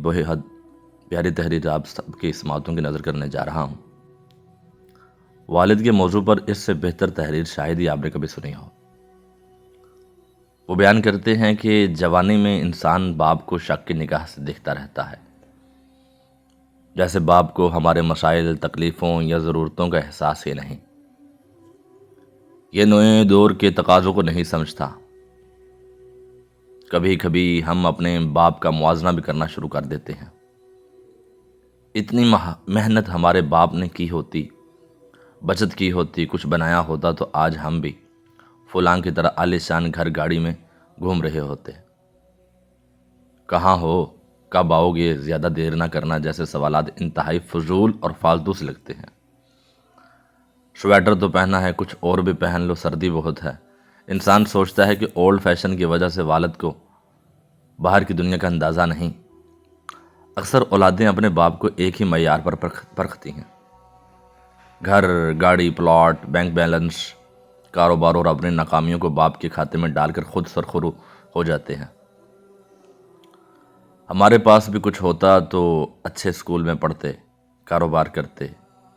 بہت پیاری تحریر آپ سب کی سماعتوں کی نظر کرنے جا رہا ہوں۔ والد کے موضوع پر اس سے بہتر تحریر شاید ہی آپ نے کبھی سنی ہو۔ وہ بیان کرتے ہیں کہ جوانی میں انسان باپ کو شک کی نگاہ سے دیکھتا رہتا ہے، جیسے باپ کو ہمارے مسائل، تکلیفوں یا ضرورتوں کا احساس ہی نہیں۔ یہ نئے دور کے تقاضوں کو نہیں سمجھتا۔ کبھی کبھی ہم اپنے باپ کا موازنہ بھی کرنا شروع کر دیتے ہیں۔ اتنی محنت ہمارے باپ نے کی ہوتی، بچت کی ہوتی، کچھ بنایا ہوتا تو آج ہم بھی فلاں کی طرح عالی شان گھر گاڑی میں گھوم رہے ہوتے۔ کہاں ہو، کب آؤ گے، زیادہ دیر نہ کرنا جیسے سوالات انتہائی فضول اور فالتو سے لگتے ہیں۔ سویٹر تو پہنا ہے، کچھ اور بھی پہن لو، سردی بہت ہے۔ انسان سوچتا ہے کہ اولڈ فیشن کی وجہ سے والد کو باہر کی دنیا کا اندازہ نہیں۔ اکثر اولادیں اپنے باپ کو ایک ہی معیار پر پرکھتی ہیں: گھر، گاڑی، پلاٹ، بینک بیلنس، کاروبار، اور اپنی ناکامیوں کو باپ کے کھاتے میں ڈال کر خود سرخرو ہو جاتے ہیں۔ ہمارے پاس بھی کچھ ہوتا تو اچھے اسکول میں پڑھتے، کاروبار کرتے،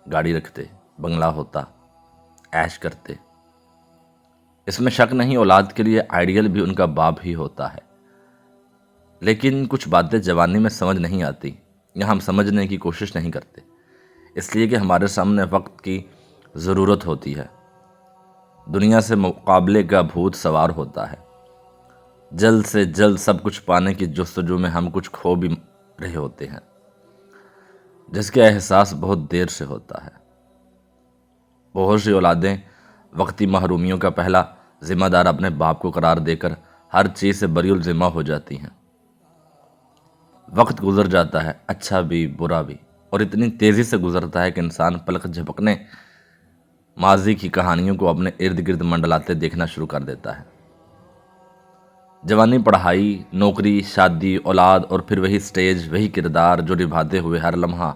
گاڑی رکھتے، بنگلہ ہوتا، عیش کرتے۔ اس میں شک نہیں، اولاد کے لیے آئیڈیل بھی ان کا باپ ہی ہوتا ہے۔ لیکن کچھ باتیں جوانی میں سمجھ نہیں آتی یا ہم سمجھنے کی کوشش نہیں کرتے، اس لیے کہ ہمارے سامنے وقت کی ضرورت ہوتی ہے۔ دنیا سے مقابلے کا بھوت سوار ہوتا ہے۔ جلد سے جلد سب کچھ پانے کی جستجو میں ہم کچھ کھو بھی رہے ہوتے ہیں، جس کا احساس بہت دیر سے ہوتا ہے۔ بہت سی اولادیں وقتی محرومیوں کا پہلا ذمہ دار اپنے باپ کو قرار دے کر ہر چیز سے بری الذمہ ہو جاتی ہیں۔ وقت گزر جاتا ہے، اچھا بھی برا بھی، اور اتنی تیزی سے گزرتا ہے کہ انسان پلک جھپکنے ماضی کی کہانیوں کو اپنے ارد گرد منڈلاتے دیکھنا شروع کر دیتا ہے۔ جوانی، پڑھائی، نوکری، شادی، اولاد، اور پھر وہی سٹیج، وہی کردار جو نبھاتے ہوئے ہر لمحہ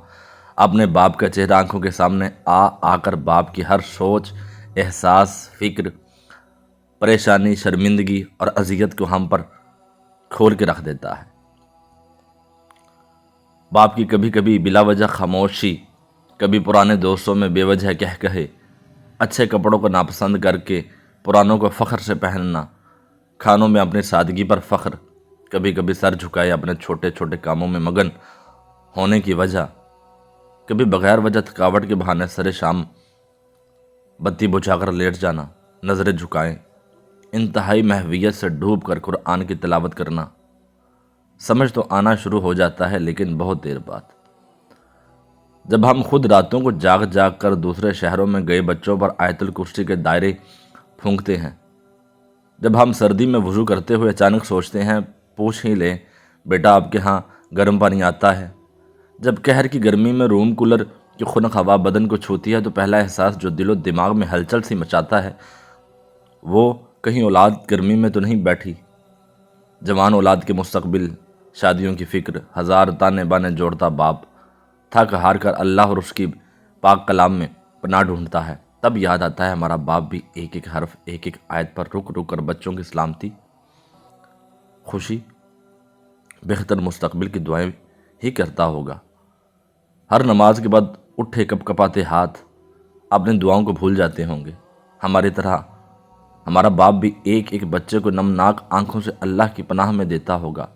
اپنے باپ کا چہرہ آنکھوں کے سامنے آ کر باپ کی ہر سوچ، احساس، فکر، پریشانی، شرمندگی اور اذیت کو ہم پر کھول کے رکھ دیتا ہے۔ باپ کی کبھی کبھی بلا وجہ خاموشی، کبھی پرانے دوستوں میں بے وجہ کہے، اچھے کپڑوں کو ناپسند کر کے پرانوں کو فخر سے پہننا، کھانوں میں اپنی سادگی پر فخر، کبھی کبھی سر جھکائے اپنے چھوٹے چھوٹے کاموں میں مگن ہونے کی وجہ، کبھی بغیر وجہ تھکاوٹ کے بہانے سر شام بتی بجھا کر لیٹ جانا، نظریں جھکائیں، انتہائی محویت سے ڈوب کر قرآن کی تلاوت کرنا۔ سمجھ تو آنا شروع ہو جاتا ہے، لیکن بہت دیر بعد، جب ہم خود راتوں کو جاگ جاگ کر دوسرے شہروں میں گئے بچوں پر آیت الکرسی کے دائرے پھونکتے ہیں، جب ہم سردی میں وضو کرتے ہوئے اچانک سوچتے ہیں پوچھ ہی لیں بیٹا آپ کے ہاں گرم پانی آتا ہے، جب قہر کی گرمی میں روم کولر کی خنک ہوا بدن کو چھوتی ہے تو پہلا احساس جو دل و دماغ میں ہلچل سی مچاتا ہے وہ کہیں اولاد گرمی میں تو نہیں بیٹھی۔ جوان اولاد کے مستقبل، شادیوں کی فکر، ہزار تانے بانے جوڑتا باپ تھک ہار کر اللہ اور اس کی پاک کلام میں پناہ ڈھونڈتا ہے، تب یاد آتا ہے ہمارا باپ بھی ایک ایک حرف، ایک ایک آیت پر رک رک کر بچوں کی سلامتی، خوشی، بہتر مستقبل کی دعائیں ہی کرتا ہوگا۔ ہر نماز کے بعد اٹھے کپ کپاتے ہاتھ اپنے دعاؤں کو بھول جاتے ہوں گے۔ ہماری طرح ہمارا باپ بھی ایک ایک بچے کو نمناک آنکھوں سے اللہ کی پناہ میں دیتا ہوگا۔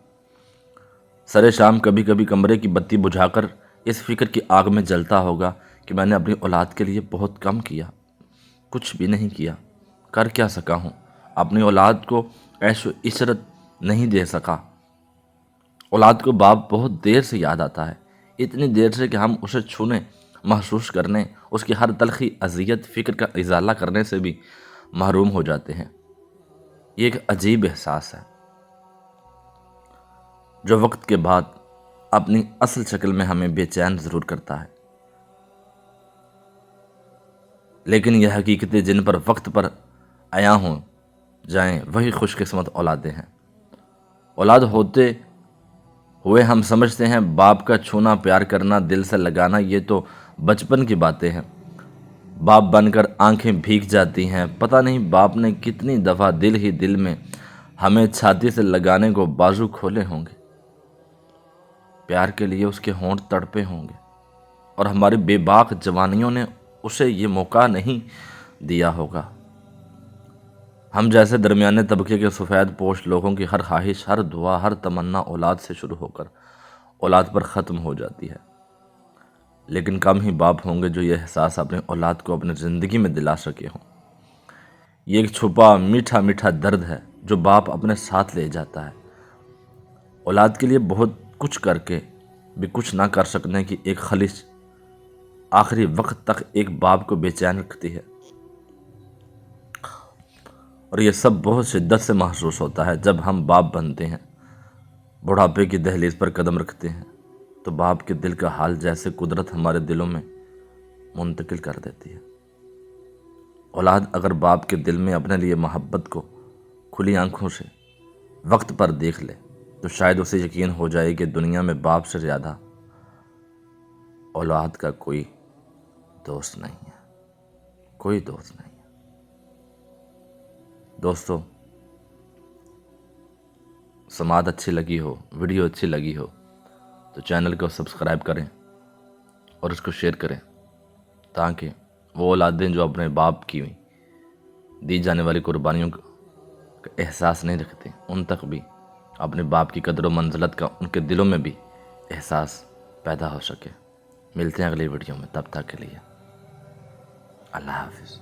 سر شام کبھی کبھی کمرے کی بتی بجھا کر اس فکر کی آگ میں جلتا ہوگا کہ میں نے اپنی اولاد کے لیے بہت کم کیا، کچھ بھی نہیں کیا، کر کیا سکا ہوں، اپنی اولاد کو عیش و عشرت نہیں دے سکا۔ اولاد کو باپ بہت دیر سے یاد آتا ہے، اتنی دیر سے کہ ہم اسے چھونے، محسوس کرنے، اس کی ہر تلخی، اذیت، فکر کا ازالہ کرنے سے بھی محروم ہو جاتے ہیں۔ یہ ایک عجیب احساس ہے جو وقت کے بعد اپنی اصل شکل میں ہمیں بے چین ضرور کرتا ہے، لیکن یہ حقیقتیں جن پر وقت پر عیاں ہو جائیں وہی خوش قسمت اولادیں ہیں۔ اولاد ہوتے ہوئے ہم سمجھتے ہیں باپ کا چھونا، پیار کرنا، دل سے لگانا یہ تو بچپن کی باتیں ہیں۔ باپ بن کر آنکھیں بھیگ جاتی ہیں، پتہ نہیں باپ نے کتنی دفعہ دل ہی دل میں ہمیں چھاتی سے لگانے کو بازو کھولے ہوں گے۔ پیار کے لیے اس کے ہونٹ تڑپے ہوں گے، اور ہماری بے باک جوانیوں نے اسے یہ موقع نہیں دیا ہوگا۔ ہم جیسے درمیانے طبقے کے سفید پوش لوگوں کی ہر خواہش، ہر دعا، ہر تمنا اولاد سے شروع ہو کر اولاد پر ختم ہو جاتی ہے، لیکن کم ہی باپ ہوں گے جو یہ احساس اپنی اولاد کو اپنی زندگی میں دلا سکے ہوں۔ یہ ایک چھپا میٹھا میٹھا درد ہے جو باپ اپنے ساتھ لے جاتا ہے۔ اولاد کے لیے بہت کچھ کر کے بھی کچھ نہ کر سکنے کی ایک خلش آخری وقت تک ایک باپ کو بے چین رکھتی ہے، اور یہ سب بہت شدت سے محسوس ہوتا ہے جب ہم باپ بنتے ہیں، بڑھاپے کی دہلیز پر قدم رکھتے ہیں، تو باپ کے دل کا حال جیسے قدرت ہمارے دلوں میں منتقل کر دیتی ہے۔ اولاد اگر باپ کے دل میں اپنے لیے محبت کو کھلی آنکھوں سے وقت پر دیکھ لے تو شاید اسے یقین ہو جائے کہ دنیا میں باپ سے زیادہ اولاد کا کوئی دوست نہیں ہے، کوئی دوست نہیں ہے۔ دوستو، سماعت اچھی لگی ہو، ویڈیو اچھی لگی ہو تو چینل کو سبسکرائب کریں اور اس کو شیئر کریں، تاکہ وہ اولادیں جو اپنے باپ کی دی جانے والی قربانیوں کا احساس نہیں رکھتے، ان تک بھی اپنے باپ کی قدر و منزلت کا ان کے دلوں میں بھی احساس پیدا ہو سکے۔ ملتے ہیں اگلی ویڈیو میں، تب تک کے لیے اللہ حافظ۔